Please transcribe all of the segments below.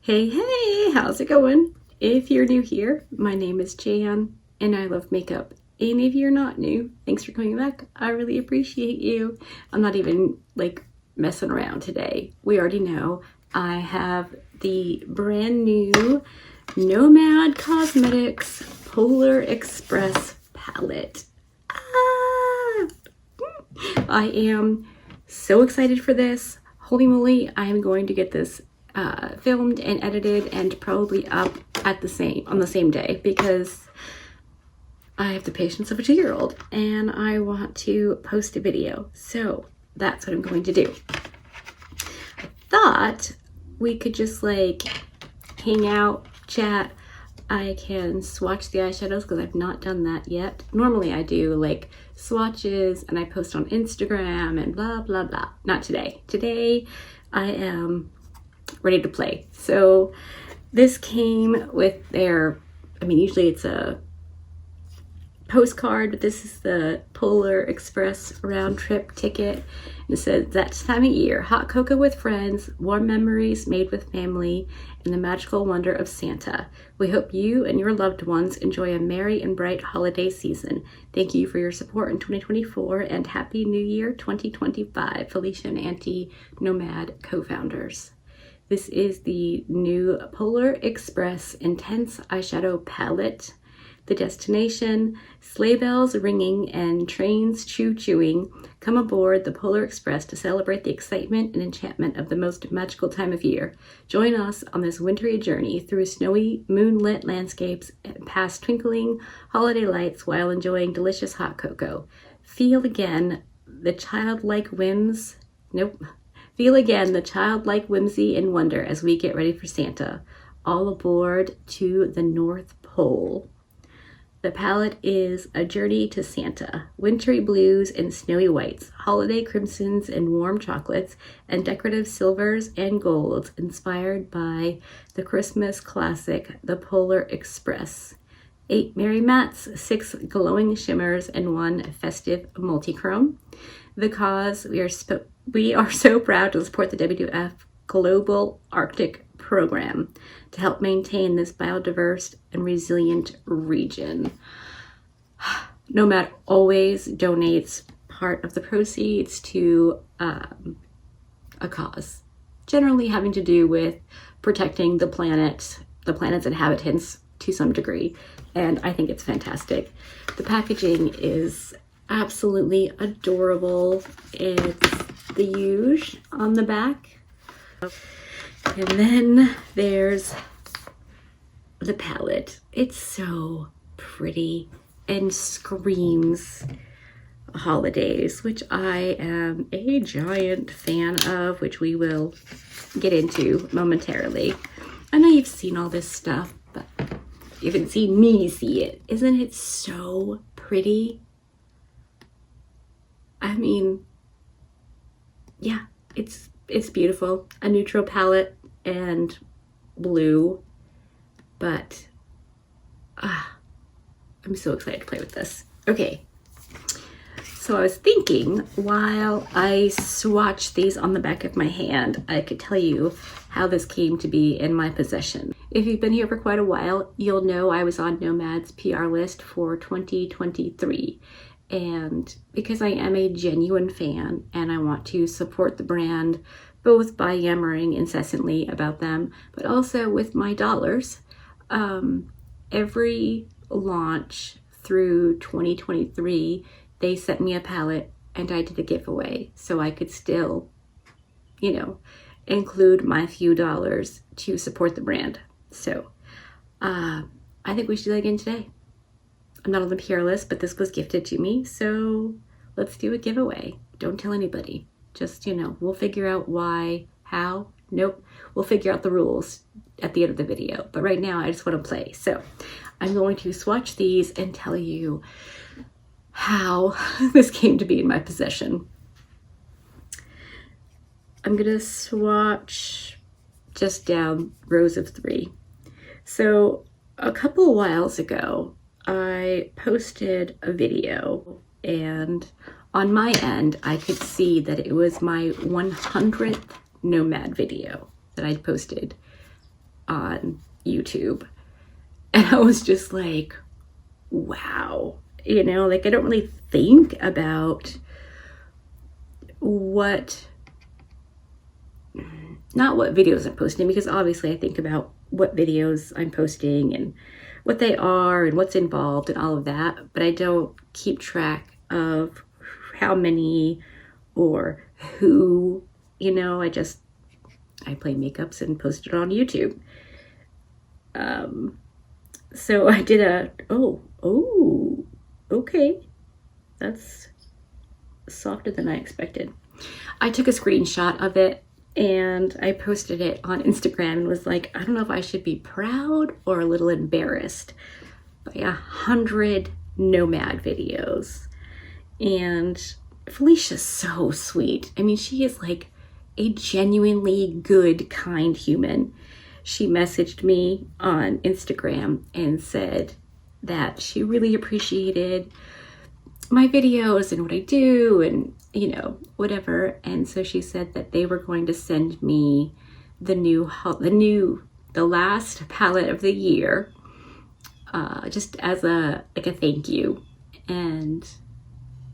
Hey, how's it going? If you're new here, my name is Jan and I love makeup. And if you're not new, thanks for coming back. I really appreciate you. I'm not even like messing around today. We already know I have the brand new Nomad Cosmetics Polar Express palette. I am so excited for this. Holy moly, I am going to get this filmed and edited and probably up at on the same day because I have the patience of a 2-year-old and I want to post a video. So that's what I'm going to do. I thought we could just like hang out, chat. I can swatch the eyeshadows because I've not done that yet. Normally I do like swatches and I post on Instagram and blah, blah, blah. Not today. Today I am ready to play. So this came with their, usually it's a postcard, but this is the Polar Express round trip ticket. It says, that time of year, hot cocoa with friends, warm memories made with family, and the magical wonder of Santa. We hope you and your loved ones enjoy a merry and bright holiday season. Thank you for your support in 2024 and Happy New Year 2025. Felicia and Auntie Nomad co-founders. This is the new Polar Express Intense Eyeshadow Palette. The destination, sleigh bells ringing and trains choo-chooing. Come aboard the Polar Express to celebrate the excitement and enchantment of the most magical time of year. Join us on this wintry journey through snowy, moonlit landscapes and past twinkling holiday lights while enjoying delicious hot cocoa. Feel again the childlike whimsy and wonder as we get ready for Santa. All aboard to the North Pole. The palette is a journey to Santa, wintry blues and snowy whites, holiday crimsons and warm chocolates, and decorative silvers and golds inspired by the Christmas classic, The Polar Express. 8 merry mattes, 6 glowing shimmers, and 1 festive multichrome. The cause, we are so proud to support the WWF Global Arctic Program to help maintain this biodiverse and resilient region. Nomad always donates part of the proceeds to a cause, generally having to do with protecting the planet's inhabitants to some degree, and I think it's fantastic. The packaging is absolutely adorable. It's the huge on the back. And then there's the palette. It's so pretty and screams holidays, which I am a giant fan of, which we will get into momentarily. I know you've seen all this stuff, but you haven't seen me see it. Isn't it so pretty? Yeah, it's beautiful. A neutral palette and blue, but I'm so excited to play with this. Okay, so I was thinking while I swatched these on the back of my hand, I could tell you how this came to be in my possession. If you've been here for quite a while, you'll know I was on Nomad's PR list for 2023. And because I am a genuine fan and I want to support the brand both by yammering incessantly about them, but also with my dollars, every launch through 2023, they sent me a palette and I did a giveaway so I could still, include my few dollars to support the brand. So I think we should do that again today. I'm not on the PR list, but this was gifted to me, so let's do a giveaway. Don't tell anybody. Just, we'll figure out why, how. Nope, we'll figure out the rules at the end of the video. But right now, I just want to play. So I'm going to swatch these and tell you how this came to be in my possession. I'm going to swatch just down rows of 3. So a couple of whiles ago, I posted a video and on my end, I could see that it was my 100th Nomad video that I'd posted. on YouTube. And I was just like, wow, you know, like I don't really think about not what videos I'm posting, because obviously I think about what videos I'm posting and what they are and what's involved and all of that, but I don't keep track of how many or who, you know. I play makeups and post it on YouTube. So I did okay, that's softer than I expected. I took a screenshot of it and I posted it on Instagram and was like, I don't know if I should be proud or a little embarrassed by 100 Nomad videos. And Felicia's so sweet. I mean, she is like a genuinely good, kind human. She messaged me on Instagram and said that she really appreciated my videos and what I do and, you know, whatever. And so she said that they were going to send me the last palette of the year, just as a thank you. And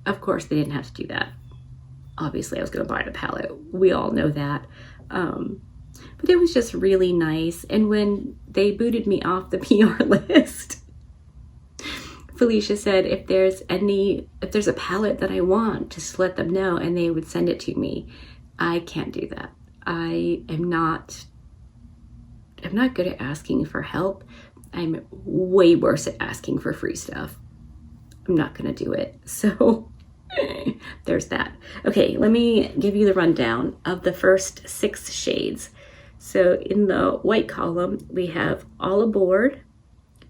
of course they didn't have to do that. Obviously I was going to buy the palette. We all know that. But it was just really nice. And when they booted me off the PR list, Felicia said, if there's a palette that I want, just let them know and they would send it to me. I can't do that. I'm not good at asking for help. I'm way worse at asking for free stuff. I'm not gonna do it. So there's that. Okay, let me give you the rundown of the first 6 shades. So in the white column, we have All Aboard,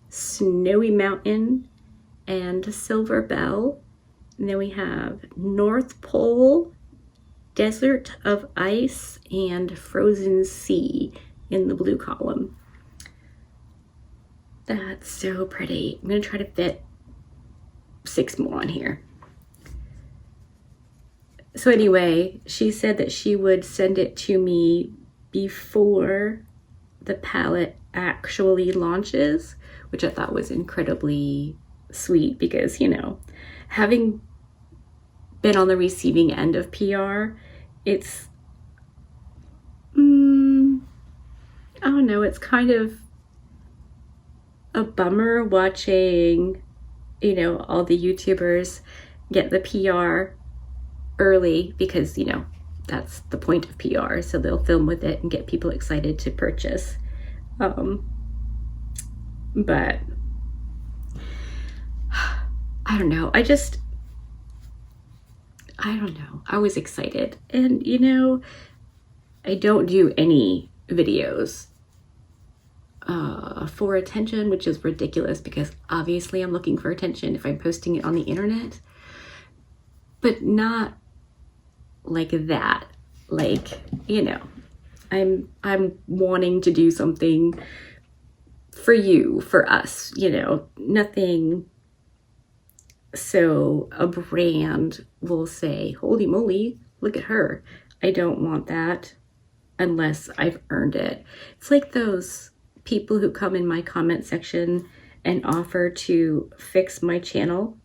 Snowy Mountain, and Silver Bell. And then we have North Pole, Desert of Ice, and Frozen Sea in the blue column. That's so pretty. I'm gonna try to fit 6 more on here. So anyway, she said that she would send it to me before the palette actually launches, which I thought was incredibly sweet because, you know, having been on the receiving end of PR, it's, I don't know, it's kind of a bummer watching, you know, all the YouTubers get the PR early because, you know, that's the point of PR. So they'll film with it and get people excited to purchase. But I don't know. I don't know. I was excited. And, you know, I don't do any videos for attention, which is ridiculous because obviously I'm looking for attention if I'm posting it on the internet, but not like that. Like, you know, I'm wanting to do something for you, for us, you know, nothing. So a brand will say, holy moly, look at her. I don't want that unless I've earned it. It's like those people who come in my comment section and offer to fix my channel.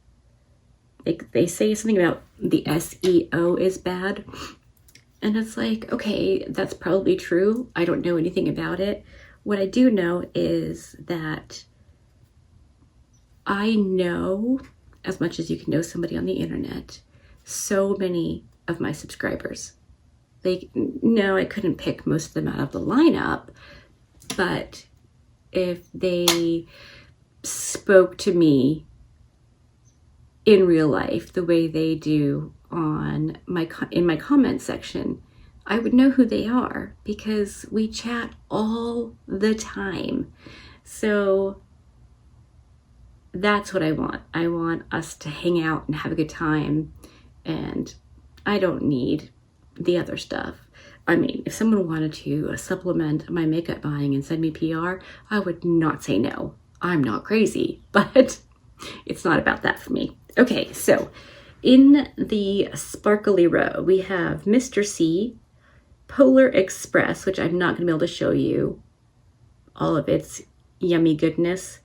They say something about the SEO is bad. And it's like, okay, that's probably true. I don't know anything about it. What I do know is that I know, as much as you can know somebody on the internet, so many of my subscribers. Like, no, I couldn't pick most of them out of the lineup, but if they spoke to me in real life the way they do on in my comment section, I would know who they are because we chat all the time. So that's what I want. I want us to hang out and have a good time, and I don't need the other stuff. I mean, if someone wanted to supplement my makeup buying and send me PR, I would not say no. I'm not crazy, but it's not about that for me. Okay, so in the sparkly row, we have Mr. C, Polar Express, which I'm not going to be able to show you all of its yummy goodness.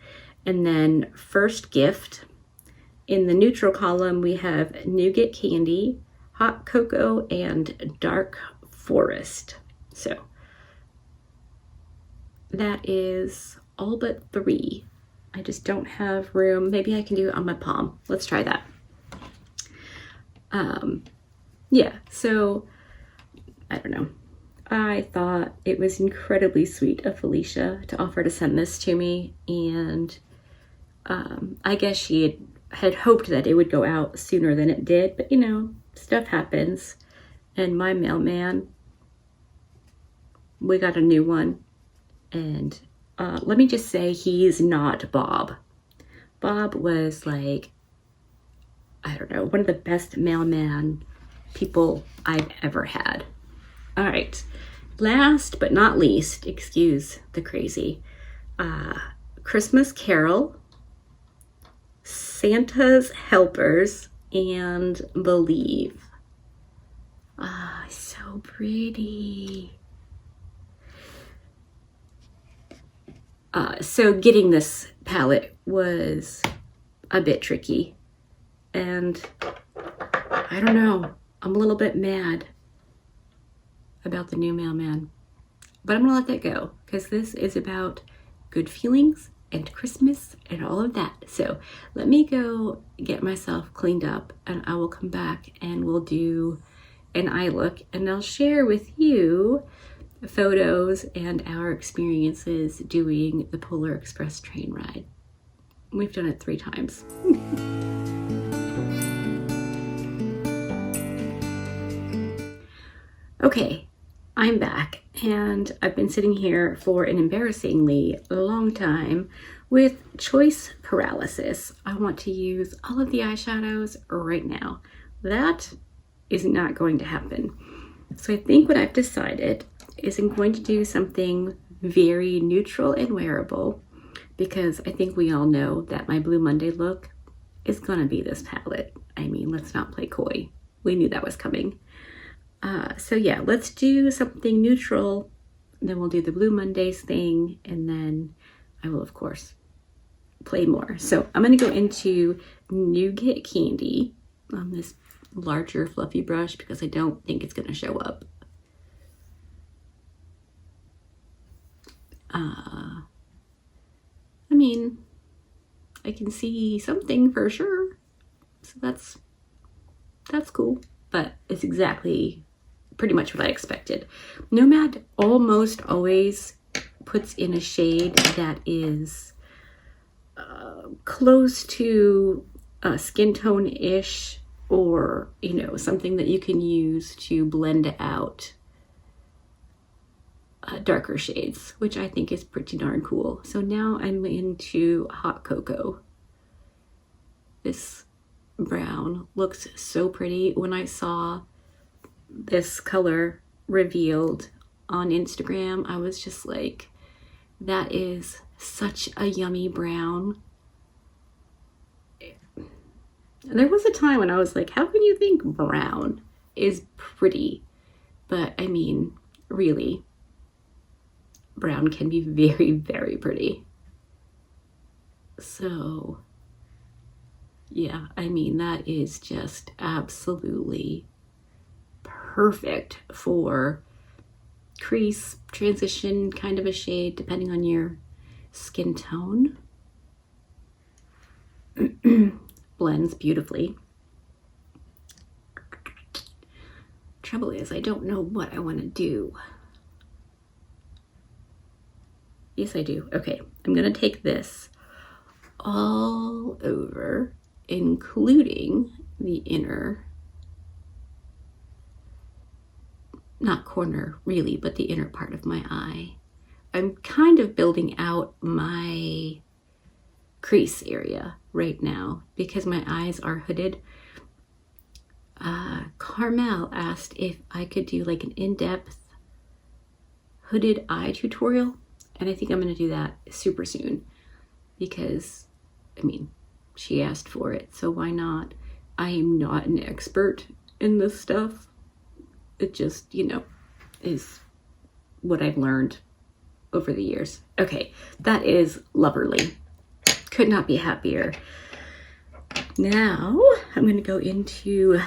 And then first gift, in the neutral column, we have nougat candy, hot cocoa, and dark forest. So that is all but 3. I just don't have room. Maybe I can do it on my palm. Let's try that. Yeah, so I don't know. I thought it was incredibly sweet of Felicia to offer to send this to me, and I guess she had hoped that it would go out sooner than it did, but you know, stuff happens. And my mailman, we got a new one, and let me just say, he's not Bob. Bob was like, I don't know, one of the best mailman people I've ever had. All right, last but not least, excuse the crazy, Christmas Carol, Santa's Helpers, and Believe. So pretty. So getting this palette was a bit tricky, and I don't know, I'm a little bit mad about the new mailman, but I'm gonna let that go because this is about good feelings and Christmas and all of that. So let me go get myself cleaned up, and I will come back and we'll do an eye look, and I'll share with you photos and our experiences doing the Polar Express train ride. We've done it 3 times. Okay, I'm back, and I've been sitting here for an embarrassingly long time with choice paralysis. I want to use all of the eyeshadows right now. That is not going to happen. So I think what I've decided is I'm going to do something very neutral and wearable, because I think we all know that my Blue Monday look is gonna be this palette. I mean, let's not play coy. We knew that was coming. So yeah, let's do something neutral, then we'll do the Blue Mondays thing, and then I will, of course, play more. So I'm gonna go into Nougat Candy on this larger fluffy brush because I don't think it's gonna show up. I mean, I can see something for sure, so that's cool, but it's exactly pretty much what I expected. Nomad almost always puts in a shade that is close to skin tone-ish, or you know, something that you can use to blend out darker shades, which I think is pretty darn cool. So now I'm into hot cocoa. This brown looks so pretty. When I saw this color revealed on Instagram, I was just like, that is such a yummy brown. There was a time when I was like, how can you think brown is pretty? But I mean, really, brown can be very, very pretty. So yeah, I mean, that is just absolutely perfect for crease, transition kind of a shade, depending on your skin tone. Blends beautifully. Trouble is, I don't know what I want to do. Yes, I do. Okay, I'm gonna take this all over, including the inner, not corner really, but the inner part of my eye. I'm kind of building out my crease area right now because my eyes are hooded. Carmel asked if I could do like an in-depth hooded eye tutorial, and I think I'm going to do that super soon because, I mean, she asked for it, so why not? I am not an expert in this stuff. It just, you know, is what I've learned over the years. Okay, that is lovely. Could not be happier. Now I'm going to go into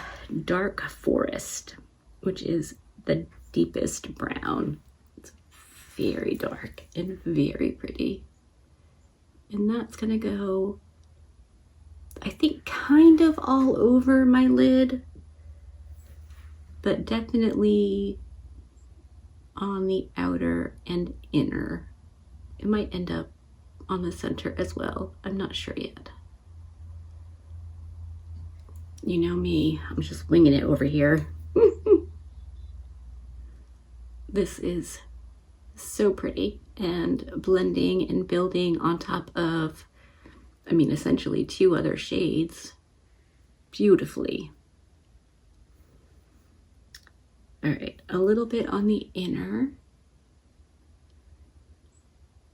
Dark Forest, which is the deepest brown. It's very dark and very pretty. And that's going to go, I think, kind of all over my lid, but definitely on the outer and inner. It might end up on the center as well. I'm not sure yet. You know me, I'm just winging it over here. This is so pretty and blending and building on top of, I mean, essentially 2 other shades beautifully. All right, a little bit on the inner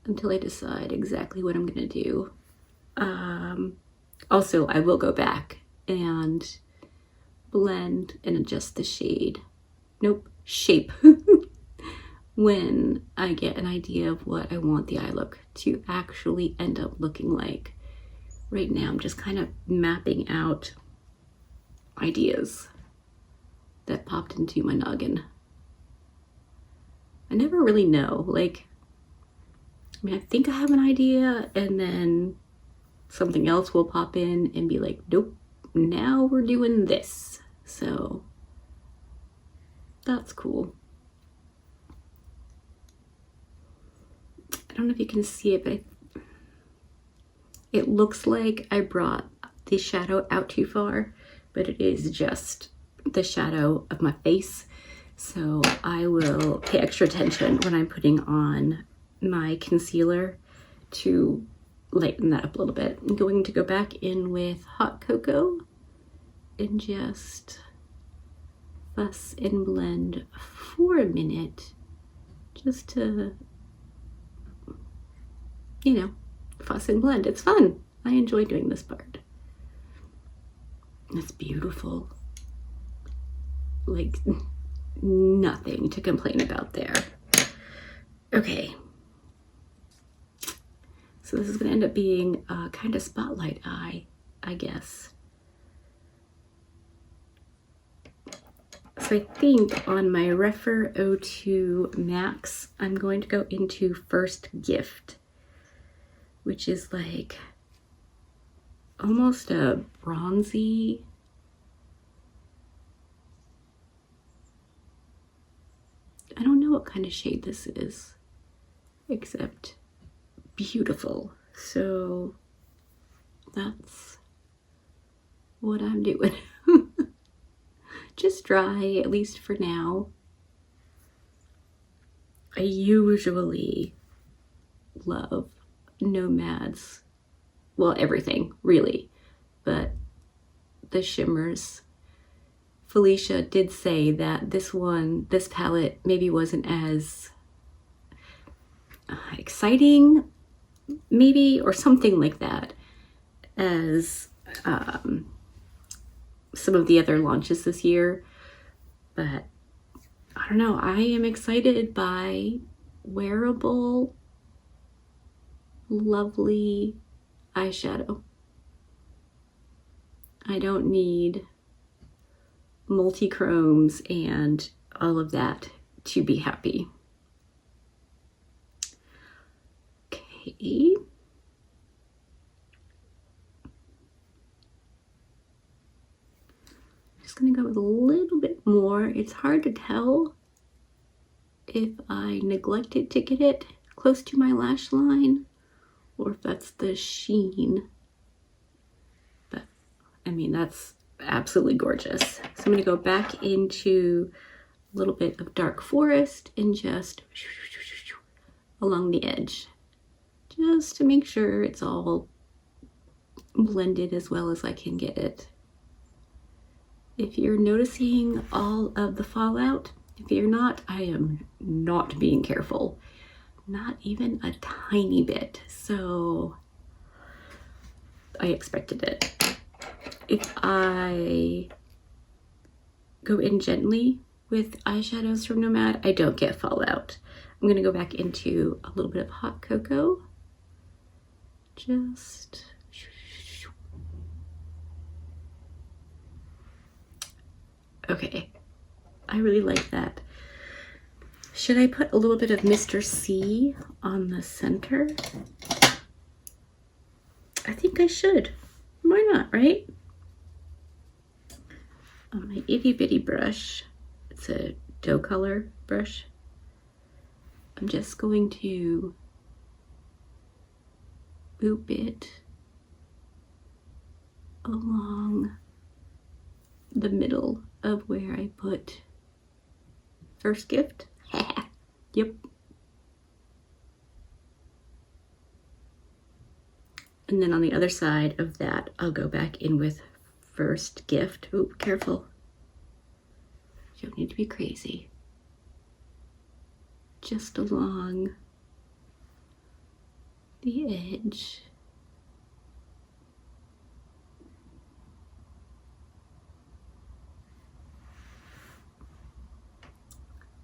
until I decide exactly what I'm gonna do. Also, I will go back and blend and adjust the shade. Nope, shape. When I get an idea of what I want the eye look to actually end up looking like. Right now, I'm just kind of mapping out ideas that popped into my noggin. I never really know, like, I mean, I think I have an idea and then something else will pop in and be like, nope, now we're doing this. So that's cool. I don't know if you can see it, but it looks like I brought the shadow out too far, but it is just the shadow of my face. So I will pay extra attention when I'm putting on my concealer to lighten that up a little bit. I'm going to go back in with hot cocoa and just fuss and blend for a minute, just to, you know, fuss and blend. It's fun. I enjoy doing this part. It's beautiful. Like, nothing to complain about there. Okay. So this is going to end up being a kind of spotlight eye, I guess. So I think on my Refer 02 Max, I'm going to go into First Gift, which is like almost a bronzy, I don't know what kind of shade this is, except beautiful. So that's what I'm doing. Just dry, at least for now. I usually love Nomad's, well, everything really, but the shimmers. Felicia did say that this palette maybe wasn't as exciting, maybe, or something like that, as some of the other launches this year. But I don't know, I am excited by wearable, lovely eyeshadow. I don't need multi-chromes and all of that to be happy. Okay. Just gonna go with a little bit more. It's hard to tell if I neglected to get it close to my lash line or if that's the sheen. But I mean, that's absolutely gorgeous. So I'm gonna go back into a little bit of Dark Forest and just along the edge, just to make sure it's all blended as well as I can get it. If you're noticing all of the fallout, if you're not, I am not being careful. Not even a tiny bit. So I expected it. If I go in gently with eyeshadows from Nomad, I don't get fallout. I'm gonna go back into a little bit of hot cocoa. Just okay. I really like that. Should I put a little bit of Mr. C on the center? I think I should. Why not, right? On my itty bitty brush, it's a dough color brush, I'm just going to boop it along the middle of where I put first gift. Yep. And then on the other side of that, I'll go back in with first gift. Oh, careful. You don't need to be crazy. Just along the edge.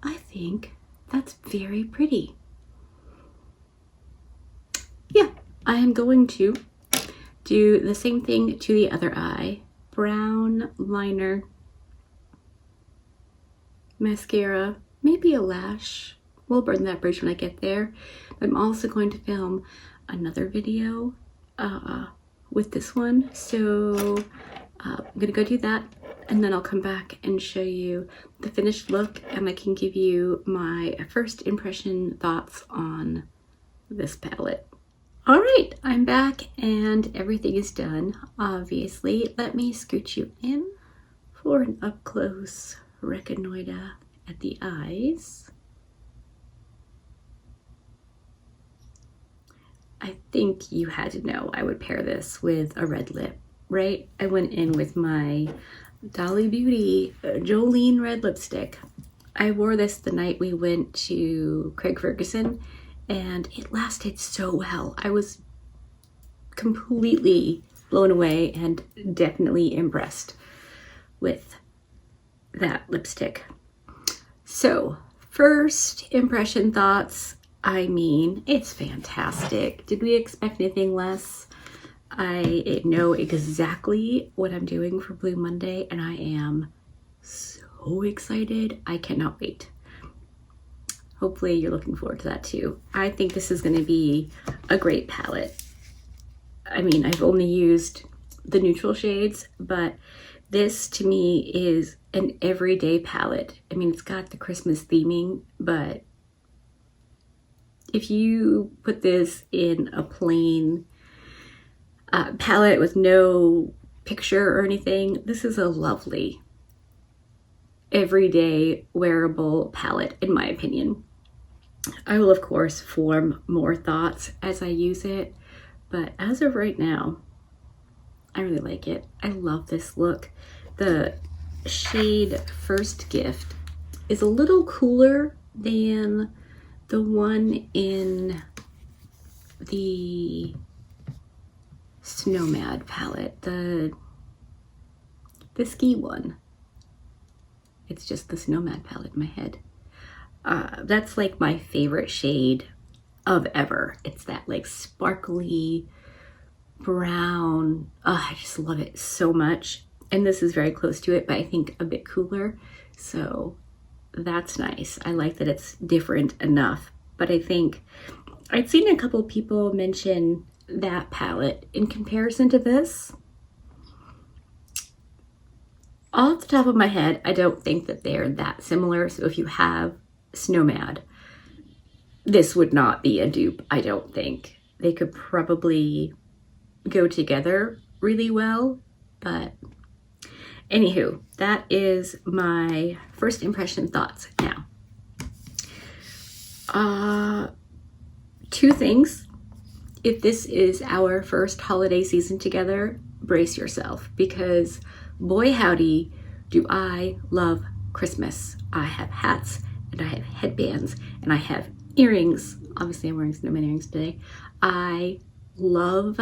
I think that's very pretty. Yeah, I am going to do the same thing to the other eye. Brown liner, mascara, maybe a lash. We'll burn that bridge when I get there. I'm also going to film another video with this one. So I'm gonna go do that, and then I'll come back and show you the finished look, and I can give you my first impression thoughts on this palette. All right, I'm back and everything is done. Obviously, let me scoot you in for an up close reconnoiter at the eyes. I think you had to know I would pair this with a red lip, right? I went in with my Dolly Beauty Jolene red lipstick. I wore this the night we went to Craig Ferguson, and it lasted so well. I was completely blown away and definitely impressed with that lipstick. So, first impression thoughts. I mean, it's fantastic. Did we expect anything less? I know exactly what I'm doing for Blue Monday, and I am so excited. I cannot wait. Hopefully you're looking forward to that too. I think this is going to be a great palette. I mean, I've only used the neutral shades, but this to me is an everyday palette. I mean, it's got the Christmas theming, but if you put this in a plain palette with no picture or anything, this is a lovely everyday wearable palette, in my opinion. I will, of course, form more thoughts as I use it, but as of right now, I really like it. I love this look. The shade First Gift is a little cooler than the one in the Nomad palette, the ski one. It's just this Nomad palette in my head. That's like my favorite shade of ever. It's that like sparkly brown. Oh, I just love it so much. And this is very close to it, but I think a bit cooler. So that's nice. I like that it's different enough. But I think I'd seen a couple people mention that palette in comparison to this. Off the top of my head, I don't think that they're that similar. So if you have Nomad, this would not be a dupe, I don't think. They could probably go together really well, but anywho, that is my first impression thoughts. Now, two things. If this is our first holiday season together, brace yourself, because boy howdy, do I love Christmas. I have hats, and I have headbands, and I have earrings. Obviously, I'm wearing snowman earrings today. I love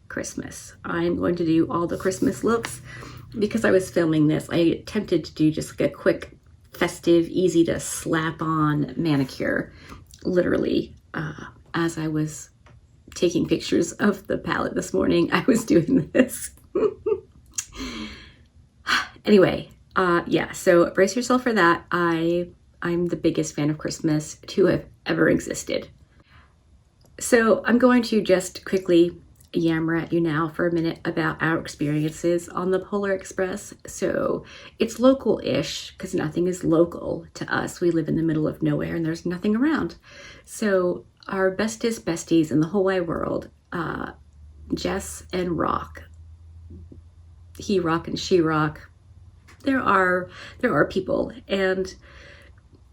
Christmas. I'm going to do all the Christmas looks. Because I was filming this, I attempted to do just like a quick, festive, easy to slap on manicure. literally, as I was taking pictures of the palette this morning, I was doing this. Anyway, yeah, so brace yourself for that. I'm the biggest fan of Christmas to have ever existed. So I'm going to just quickly yammer at you now for a minute about our experiences on the Polar Express. So it's local-ish because nothing is local to us. We live in the middle of nowhere and there's nothing around. So our bestest besties in the whole wide world, Jess and Rock, he rock and she rock. There are people, and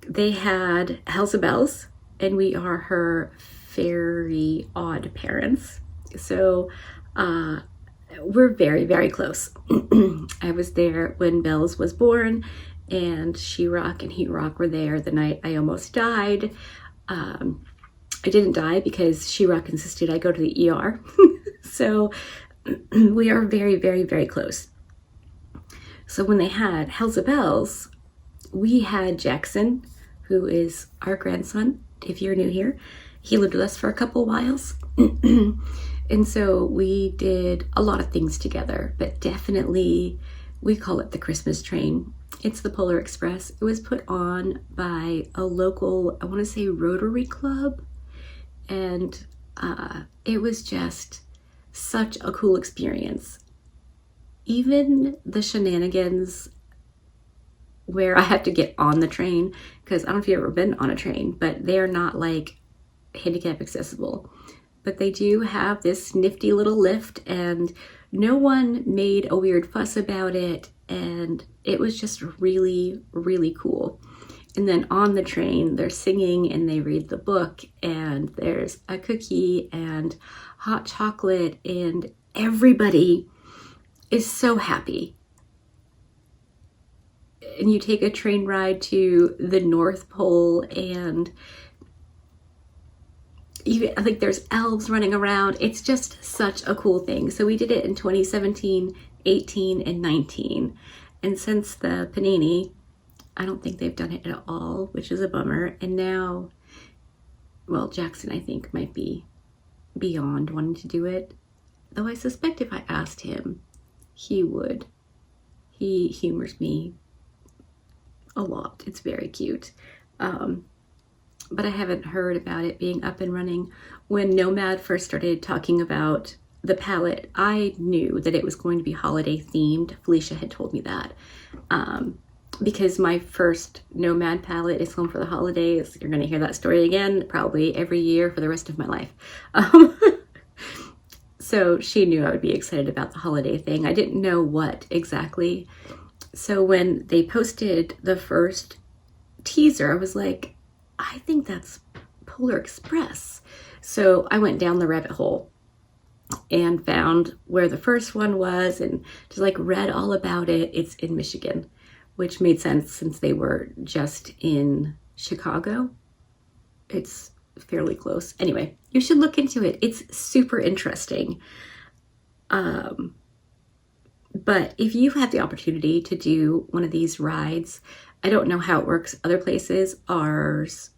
they had Elsa Bells, and we are her very odd parents. So we're very, very close. I was there when Bells was born, and She Rock and He Rock were there the night I almost died. I didn't die because She Rock insisted I go to the ER. So we are very, very, very close. So when they had Elsa Bells, we had Jackson, who is our grandson, if you're new here. He lived with us for a couple whiles. And so we did a lot of things together, but definitely we call it the Christmas train. It's the Polar Express. It was put on by a local, I want to say Rotary Club. And it was just such a cool experience. Even the shenanigans where I have to get on the train, because I don't know if you've ever been on a train, but they're not like handicap accessible. But they do have this nifty little lift, and no one made a weird fuss about it, and it was just really, really cool. And then on the train, they're singing and they read the book, and there's a cookie and hot chocolate, and everybody is so happy. And you take a train ride to the North Pole, and I think there's elves running around. It's just such a cool thing. So we did it in 2017, 18, and 19. And since the Panini, I don't think they've done it at all, which is a bummer. And now, well, Jackson, I think, might be beyond wanting to do it. Though I suspect if I asked him, he would. He humors me a lot. It's very cute. But I haven't heard about it being up and running. When Nomad first started talking about the palette, I knew that it was going to be holiday themed. Felicia had told me that. Because my first Nomad palette is Home for the Holidays. You're going to hear that story again, probably every year for the rest of my life. So she knew I would be excited about the holiday thing. I didn't know what exactly. So when they posted the first teaser, I was like, I think that's Polar Express. So I went down the rabbit hole and found where the first one was and just like read all about it. It's in Michigan, which made sense since they were just in Chicago. It's fairly close. Anyway, you should look into it. It's super interesting. But if you have the opportunity to do one of these rides, I don't know how it works other places. Ours,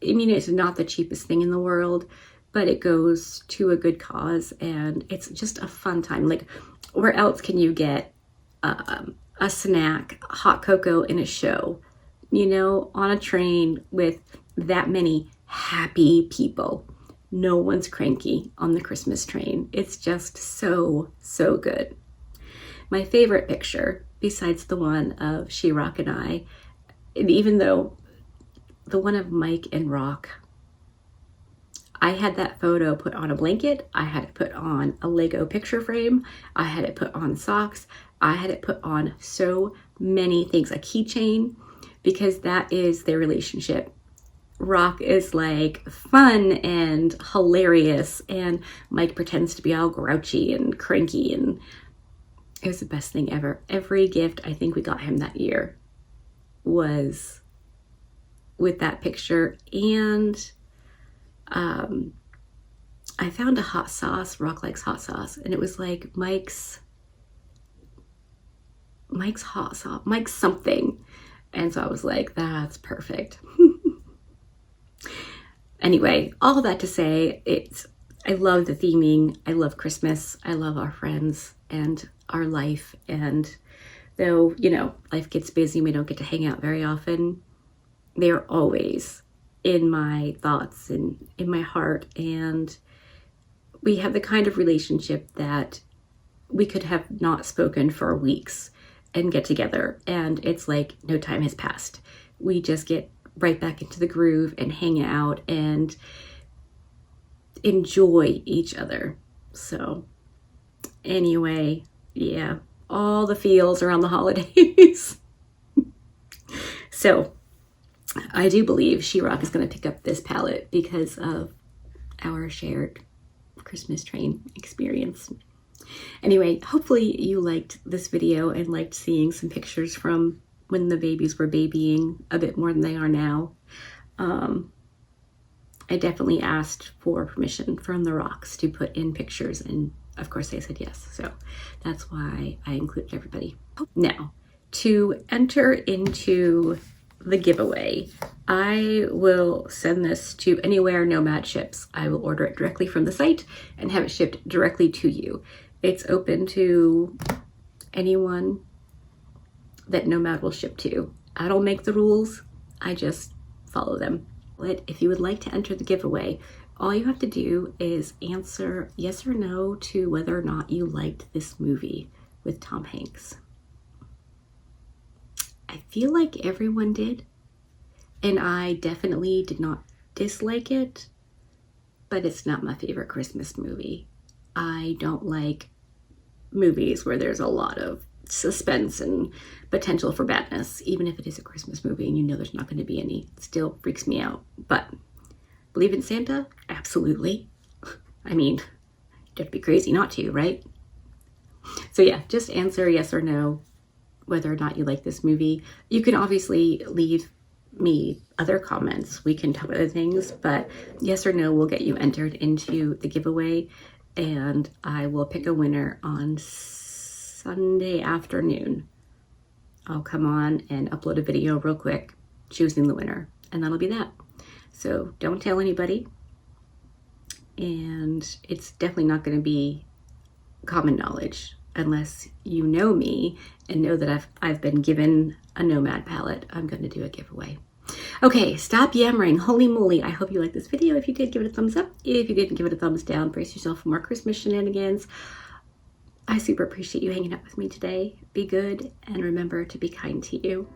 I mean, it's not the cheapest thing in the world, but it goes to a good cause and it's just a fun time. Like, where else can you get a snack, hot cocoa, and a show, you know, on a train with that many happy people? No one's cranky on the Christmas train. It's just so, so good. My favorite picture, besides the one of She Rock and I, and even though the one of Mike and Rock, I had that photo put on a blanket, I had it put on a Lego picture frame, I had it put on socks, I had it put on so many things, a keychain, because that is their relationship. Rock is like fun and hilarious, and Mike pretends to be all grouchy and cranky, and it was the best thing ever. Every gift I think we got him that year was with that picture. And I found a hot sauce. Rock likes hot sauce, and it was like Mike's hot sauce, Mike's something. And so I was like, that's perfect. Anyway, all that to say, I love the theming. I love Christmas. I love our friends and our life. And though, you know, life gets busy and we don't get to hang out very often, they're always in my thoughts and in my heart. And we have the kind of relationship that we could have not spoken for weeks and get together, and it's like no time has passed. We just get right back into the groove and hang out and enjoy each other. So anyway, yeah, all the feels around the holidays. So I do believe She-Rock is going to pick up this palette because of our shared Christmas train experience. Anyway, hopefully you liked this video and liked seeing some pictures from when the babies were babying a bit more than they are now. I definitely asked for permission from the Rocks to put in pictures, and of course they said yes. So that's why I included everybody. Now, to enter into the giveaway, I will send this to anywhere Nomad ships. I will order it directly from the site and have it shipped directly to you. It's open to anyone that Nomad will ship to. I don't make the rules, I just follow them. If you would like to enter the giveaway, all you have to do is answer yes or no to whether or not you liked this movie with Tom Hanks. I feel like everyone did, and I definitely did not dislike it, but it's not my favorite Christmas movie. I don't like movies where there's a lot of suspense and potential for badness, even if it is a Christmas movie and you know there's not going to be any. It still freaks me out. But believe in Santa? Absolutely. I mean, you'd have to be crazy not to, right? So yeah, just answer yes or no whether or not you like this movie. You can obviously leave me other comments. We can talk about other things, but yes or no will get you entered into the giveaway, and I will pick a winner on Sunday afternoon. I'll come on and upload a video real quick choosing the winner, and that'll be that. So don't tell anybody, and it's definitely not going to be common knowledge unless you know me and know that I've been given a Nomad palette. I'm going to do a giveaway. Okay, stop yammering. Holy moly, I hope you liked this video. If you did, give it a thumbs up. If you didn't, give it a thumbs down. Brace yourself for more Christmas shenanigans. I super appreciate you hanging out with me today. Be good, and remember to be kind to you.